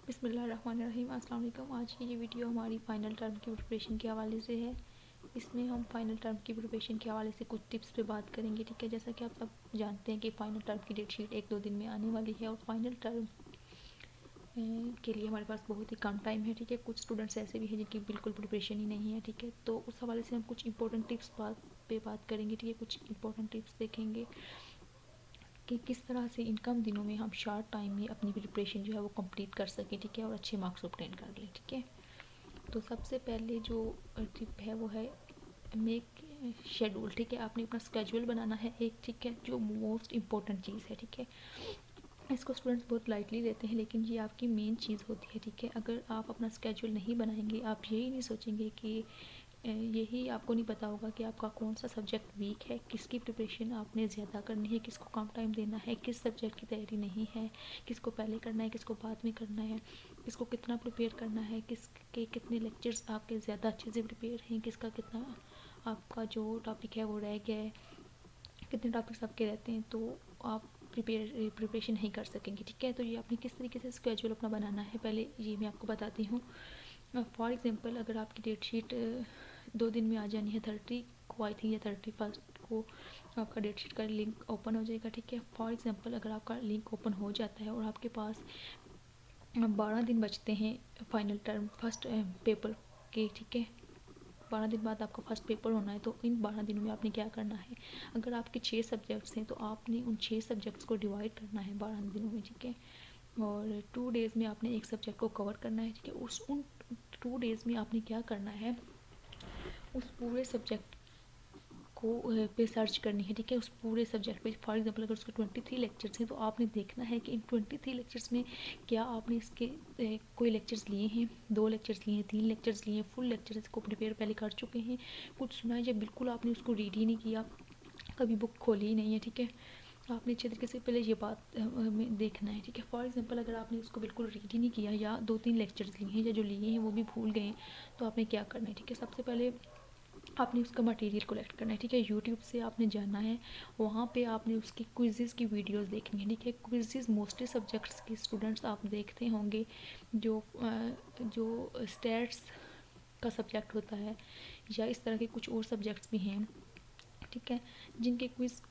बिस्मिल्लाहिर्रहमानिर्रहीम। अस्सलाम वालेकुम। आज की ये वीडियो हमारी फ़ाइनल टर्म की प्रिपरेशन के हवाले से है। इसमें हम फ़ाइनल टर्म की प्रिपरेशन के हवाले से कुछ टिप्स पे बात करेंगे, ठीक है। जैसा कि आप सब जानते हैं कि फ़ाइनल टर्म की डेट शीट 1-2 दिन में आने वाली है और फ़ाइनल टर्म के लिए हमारे पास बहुत ही कम टाइम है, ठीक है। कुछ स्टूडेंट्स ऐसे भी हैं जिनकी बिल्कुल प्रिपरेशन ही नहीं है, ठीक है। तो उस हवाले से हम कुछ इंपॉर्टेंट टिप्स पे बात करेंगे, ठीक है। कुछ इंपॉर्टेंट टिप्स देखेंगे कि किस तरह से इन कम दिनों में हम शॉर्ट टाइम में अपनी प्रिपरेशन जो है वो कंप्लीट कर सकें, ठीक है, और अच्छे मार्क्स ऑब्टेन कर लें, ठीक है। तो सबसे पहले जो टिप है वो है मेक शेड्यूल, ठीक है। आपने अपना स्केड्यूल बनाना है एक, ठीक है, जो मोस्ट इम्पोर्टेंट चीज़ है, ठीक है। इसको स्टूडेंट्स बहुत लाइटली लेते हैं, लेकिन ये आपकी मेन चीज़ होती है, ठीक है। अगर आप अपना स्केड्यूल नहीं बनाएंगे, आप यही नहीं सोचेंगे कि यही आपको नहीं पता होगा कि आपका कौन सा सब्जेक्ट वीक है, किसकी प्रिपरेशन आपने ज़्यादा करनी है, किसको कम टाइम देना है, किस सब्जेक्ट की तैयारी नहीं है, किसको पहले करना है, किसको बाद में करना है, किसको कितना प्रिपेयर करना है, किसके कितने लेक्चर्स आपके ज़्यादा अच्छे से प्रिपेयर हैं, किसका कितना आपका जो टॉपिक है वो रह गया है, कितने टॉपिक्स आपके रहते हैं, तो आप प्रिपरेशन नहीं कर सकेंगे, ठीक है। तो ये आपने किस तरीके से स्केड्यूल अपना बनाना है, पहले ये मैं आपको बताती हूँ। फॉर एग्ज़ाम्पल, अगर आपकी डेट शीट 2 दिन में आ जानी है, 30 को आई थी या 31 को आपका डेट शीट का लिंक ओपन हो जाएगा, ठीक है। फॉर एग्ज़ाम्पल, अगर आपका लिंक ओपन हो जाता है और आपके पास 12 दिन बचते हैं फाइनल टर्म फर्स्ट पेपर के, ठीक है। 12 दिन बाद आपका फर्स्ट पेपर होना है, तो इन 12 दिनों में आपने क्या करना है। अगर आपके 6 सब्जेक्ट्स हैं तो आपने उन 6 सब्जेक्ट्स को डिवाइड करना है 12 दिनों में, ठीक है। और 2 डेज़ में आपने एक सब्जेक्ट को कवर करना है, ठीक है। उन 2 डेज़ में आपने क्या करना है, उस पूरे सब्जेक्ट को पे सर्च करनी है, ठीक है। उस पूरे सब्जेक्ट पे फॉर एग्जांपल अगर उसके 23 लेक्चर्स हैं तो आपने देखना है कि इन 23 लेक्चर्स में क्या आपने इसके कोई लेक्चर्स लिए हैं, 2 लेक्चर्स लिए हैं, 3 लेक्चर्स लिए हैं, फुल लेक्चर्स को प्रिपेयर पहले कर चुके हैं, कुछ सुना है या बिल्कुल आपने उसको रीड ही नहीं किया, कभी बुक खोली ही नहीं है, ठीक है। आपने अच्छे तरीके से पहले ये बात में देखना है, ठीक है। फॉर एग्जांपल, अगर आपने उसको बिल्कुल रीड ही नहीं किया या 2-3 लेक्चर्स लिए हैं या जो लिए हैं वो भी भूल गए, तो आपने क्या करना है, ठीक है। सबसे पहले आपने उसका मटेरियल कलेक्ट करना है, ठीक है। यूट्यूब से आपने जाना है, वहाँ पे आपने उसकी क्विज़ेज़ की वीडियोस देखनी है, ठीक है। क्विज़ेज़ मोस्टली सब्जेक्ट्स के स्टूडेंट्स आप देखते होंगे, जो स्टैट्स का सब्जेक्ट होता है या इस तरह के कुछ और सब्जेक्ट्स भी हैं, ठीक है, जिनके क्विज़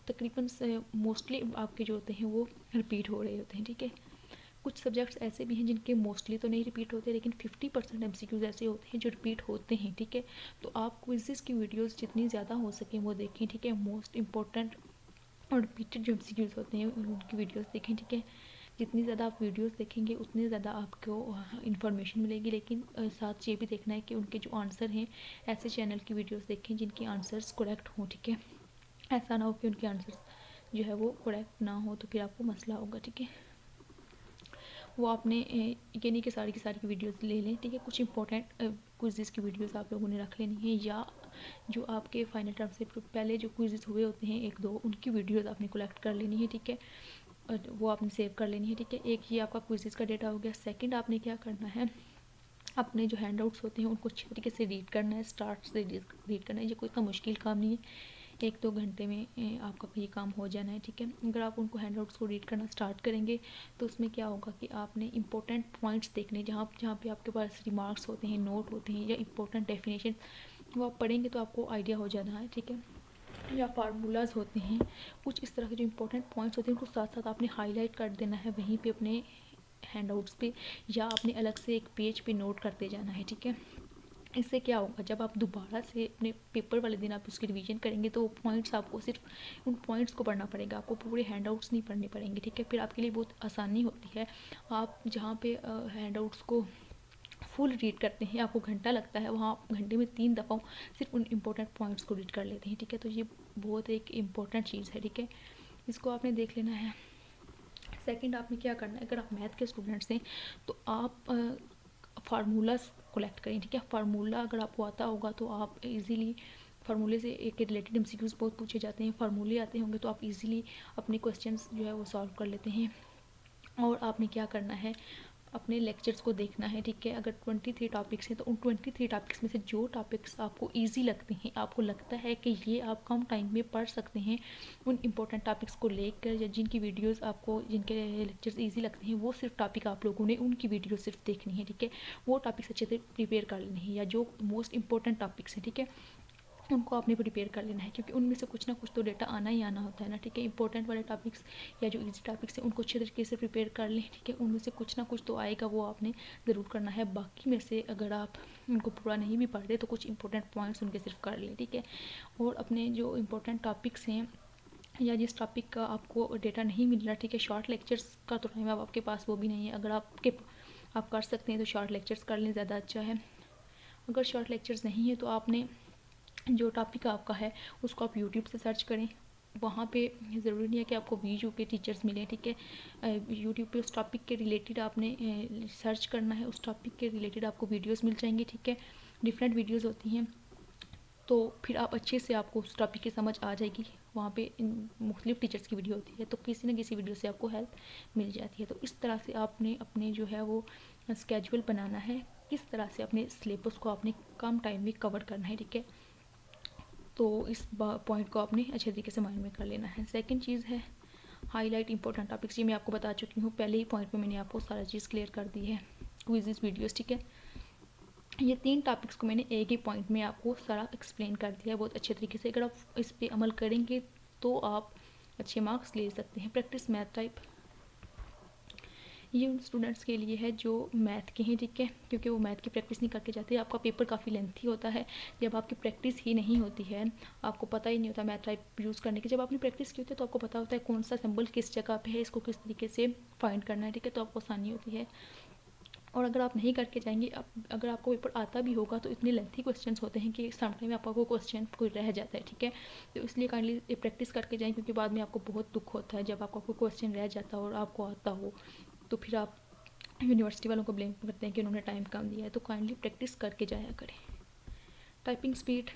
तकरीबन से मोस्टली आपके जो होते हैं वो रिपीट हो रहे होते हैं, ठीक है। कुछ सब्जेक्ट्स ऐसे भी हैं जिनके मोस्टली तो नहीं रिपीट होते, लेकिन 50% MCQs ऐसे होते हैं जो रिपीट होते हैं, ठीक है। तो आप क्विज़ेस की वीडियोस जितनी ज़्यादा हो सकें वो देखें, ठीक है। मोस्ट इंपॉर्टेंट और रिपीटेड जो MCQs होते हैं उनकी वीडियोस देखें, ठीक है। जितनी ज़्यादा आप वीडियोस देखेंगे उतनी ज़्यादा आपको इन्फॉर्मेशन मिलेगी, लेकिन साथ ये भी देखना है कि उनके जो आंसर हैं, ऐसे चैनल की वीडियोस देखें जिनके आंसर्स करेक्ट हों, ठीक है। ऐसा ना हो कि उनके आंसर्स जो है वो करेक्ट ना हो तो फिर आपको मसला होगा, ठीक है। वो आपने ये नहीं कि सारी की सारी की वीडियोस ले लें, ठीक है। कुछ इंपॉर्टेंट क्विज़ेस की वीडियोस आप लोगों ने रख लेनी है, या जो आपके फाइनल टर्म से पहले जो क्विज़ेस हुए होते हैं 1-2, उनकी वीडियोस आपने कलेक्ट कर लेनी है, ठीक है। और वो आपने सेव कर लेनी है, ठीक है। एक ये आपका क्विज़ेस का डेटा हो गया। सेकंड, आपने क्या करना है, अपने जो हैंड आउट्स होते हैं उनको अच्छे तरीके से रीड करना है, स्टार्ट से रीड करना है। ये कोई इतना मुश्किल काम नहीं है, 1-2 घंटे में आपका ये काम हो जाना है, ठीक है। अगर आप उनको हैंड आउट्स को रीड करना स्टार्ट करेंगे तो उसमें क्या होगा कि आपने इंपॉर्टेंट पॉइंट्स देखने, जहाँ जहाँ पे आपके पास रिमार्क्स होते हैं, नोट होते हैं या इंपॉर्टेंट डेफिनेशन, वो आप पढ़ेंगे तो आपको आइडिया हो जाना है, ठीक है। या फार्मूलाज होते हैं, कुछ इस तरह के जो इंपॉर्टेंट पॉइंट्स होते हैं उनको साथ साथ आपने हाईलाइट कर देना है वहीं पे अपने हैंडआउट्स पे, या आपने अलग से एक पेज पे नोट करते जाना है, ठीक है। इससे क्या होगा, जब आप दोबारा से अपने पेपर वाले दिन आप उसकी रिवीजन करेंगे तो पॉइंट्स आपको सिर्फ उन पॉइंट्स को पढ़ना पड़ेगा, आपको पूरे हैंडआउट्स नहीं पढ़ने पड़ेंगे, ठीक है। फिर आपके लिए बहुत आसानी होती है। आप जहाँ पे हैंडआउट्स को फुल रीड करते हैं, आपको घंटा लगता है, वहाँ आप घंटे में 3 दफ़ा सिर्फ उन इम्पोर्टेंट पॉइंट्स को रीड कर लेते हैं, ठीक है। तो ये बहुत एक इम्पॉर्टेंट चीज़ है, ठीक है। इसको आपने देख लेना है। सेकंड, आपने क्या करना है, अगर आप मैथ के स्टूडेंट्स हैं तो आप फार्मूलाज कलेक्ट करें, ठीक है। फार्मूला अगर आपको आता होगा तो आप इजीली फार्मूले से एक रिलेटेड MCQs बहुत पूछे जाते हैं, फार्मूले आते होंगे तो आप इजीली अपने क्वेश्चंस जो है वो सॉल्व कर लेते हैं। और आपने क्या करना है, अपने लेक्चर्स को देखना है, ठीक है। अगर 23 टॉपिक्स हैं तो उन 23 टॉपिक्स में से जो टॉपिक्स आपको ईजी लगते हैं, आपको लगता है कि ये आप कम टाइम में पढ़ सकते हैं, उन इम्पोर्टेंट टॉपिक्स को लेकर, या जिनकी वीडियोस आपको, जिनके लेक्चर्स ईजी लगते हैं, वो सिर्फ टॉपिक आप लोगों ने उनकी वीडियो सिर्फ देखनी है, ठीक है। वो टॉपिक्स अच्छे से प्रिपेयर कर लेने हैं, या जो मोस्ट इंपॉर्टेंट टॉपिक्स हैं, ठीक है, उनको आपने प्रिपेयर कर लेना है, क्योंकि उनमें से कुछ ना कुछ तो डेटा आना ही आना होता है ना, ठीक है। इंपॉर्टेंट वाले टॉपिक्स या जो इजी टॉपिक्स हैं उनको अच्छे तरीके से प्रिपेयर कर लें, ठीक है। उनमें से कुछ ना कुछ तो आएगा, वो आपने ज़रूर करना है। बाकी में से अगर आप उनको पूरा नहीं भी पढ़ते तो कुछ इंपॉर्टेंट पॉइंट्स उनके सिर्फ कर लें, ठीक है। और अपने जो इंपॉर्टेंट टॉपिक्स हैं या जिस टॉपिक का आपको डेटा नहीं मिल रहा, ठीक है, शॉर्ट लेक्चर्स का तो टाइम अब आपके पास वो भी नहीं है। अगर आप कर सकते हैं तो शॉर्ट लेक्चर्स कर लें, ज़्यादा अच्छा है। अगर शॉर्ट लेक्चर्स नहीं है तो आपने जो टॉपिक आपका है उसको आप यूट्यूब से सर्च करें। वहाँ पे ज़रूरी नहीं है कि आपको वीडियो के टीचर्स मिलें, ठीक है। यूट्यूब पे उस टॉपिक के रिलेटेड आपने सर्च करना है, उस टॉपिक के रिलेटेड आपको वीडियोस मिल जाएंगी, ठीक है। डिफरेंट वीडियोस होती हैं, तो फिर आप अच्छे से आपको उस टॉपिक की समझ आ जाएगी। वहाँ पे मुख्तलिफ टीचर्स की वीडियो होती है, तो किसी न किसी वीडियो से आपको हेल्प मिल जाती है। तो इस तरह से आपने अपने जो है वो स्केड्यूल बनाना है, किस तरह से अपने सिलेबस को आपने कम टाइम में कवर करना है, ठीक है। तो इस पॉइंट को आपने अच्छे तरीके से माइंड में कर लेना है। सेकंड चीज़ है हाईलाइट इंपॉर्टेंट टॉपिक्स। ये मैं आपको बता चुकी हूँ, पहले ही पॉइंट में मैंने आपको सारा चीज़ क्लियर कर दी है। क्विज़ वीडियोस, ठीक है। ये 3 टॉपिक्स को मैंने एक ही पॉइंट में आपको सारा एक्सप्लेन कर दिया है बहुत अच्छे तरीके से। अगर आप इस पर अमल करेंगे तो आप अच्छे मार्क्स ले सकते हैं। प्रैक्टिस मैथ टाइप, ये उन स्टूडेंट्स के लिए है जो मैथ के हैं, ठीक है, क्योंकि वो मैथ की प्रैक्टिस नहीं करके जाते। आपका पेपर काफ़ी लेंथी होता है जब आपकी प्रैक्टिस ही नहीं होती है, आपको पता ही नहीं होता मैथ टाइप यूज़ करने की। जब आपने प्रैक्टिस की होती है तो आपको पता होता है कौन सा सिंबल किस जगह पे है, इसको किस तरीके से फाइंड करना है, ठीक है, तो आपको आसानी होती है। और अगर आप नहीं करके जाएंगे, अगर आपको पेपर आता भी होगा तो इतने लेंथी क्वेश्चंस होते हैं कि समटाइम आपका कोई क्वेश्चन कोई रह जाता है, ठीक है। तो इसलिए काइंडली प्रैक्टिस करके जाएं, क्योंकि बाद में आपको बहुत दुख होता है जब आपका कोई क्वेश्चन रह जाता हो और आपको आता हो, तो फिर आप यूनिवर्सिटी वालों को ब्लेम करते हैं कि उन्होंने टाइम कम दिया है। तो काइंडली प्रैक्टिस करके जाया करें। टाइपिंग स्पीड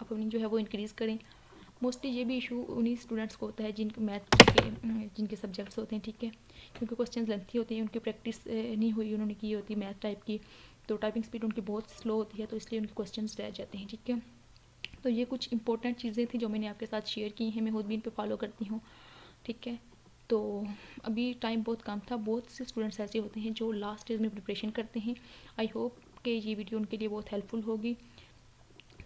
आप अपनी जो है वो इंक्रीज़ करें। मोस्टली ये भी इशू उन्हीं स्टूडेंट्स को होता है जिनके मैथ के जिनके सब्जेक्ट्स होते हैं, ठीक है, क्योंकि क्वेश्चंस लेंथी होते हैं, उनकी प्रैक्टिस नहीं हुई, उन्होंने की होती मैथ टाइप की, तो टाइपिंग स्पीड उनकी बहुत स्लो होती है, तो इसलिए उनके क्वेश्चंस रह जाते हैं, ठीक है। तो ये कुछ इंपॉर्टेंट चीज़ें थी जो मैंने आपके साथ शेयर की हैं, मैं खुद भी इन पर फॉलो करती हूँ, ठीक है। तो अभी टाइम बहुत कम था, बहुत से स्टूडेंट्स ऐसे होते हैं जो लास्ट स्टेज में प्रिपरेशन करते हैं। आई होप कि ये वीडियो उनके लिए बहुत हेल्पफुल होगी।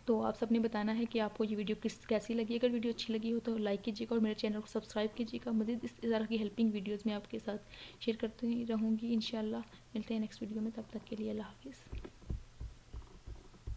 तो आप सबने बताना है कि आपको ये वीडियो कैसी लगी। अगर वीडियो अच्छी लगी हो तो लाइक कीजिएगा और मेरे चैनल को सब्सक्राइब कीजिएगा। मज़ीद इस तरह की हेल्पिंग वीडियोज़ मैं आपके साथ शेयर करती रहूँगी इंशाल्लाह। मिलते हैं नेक्स्ट वीडियो में, तब तक के लिए अल्लाह हाफिज़।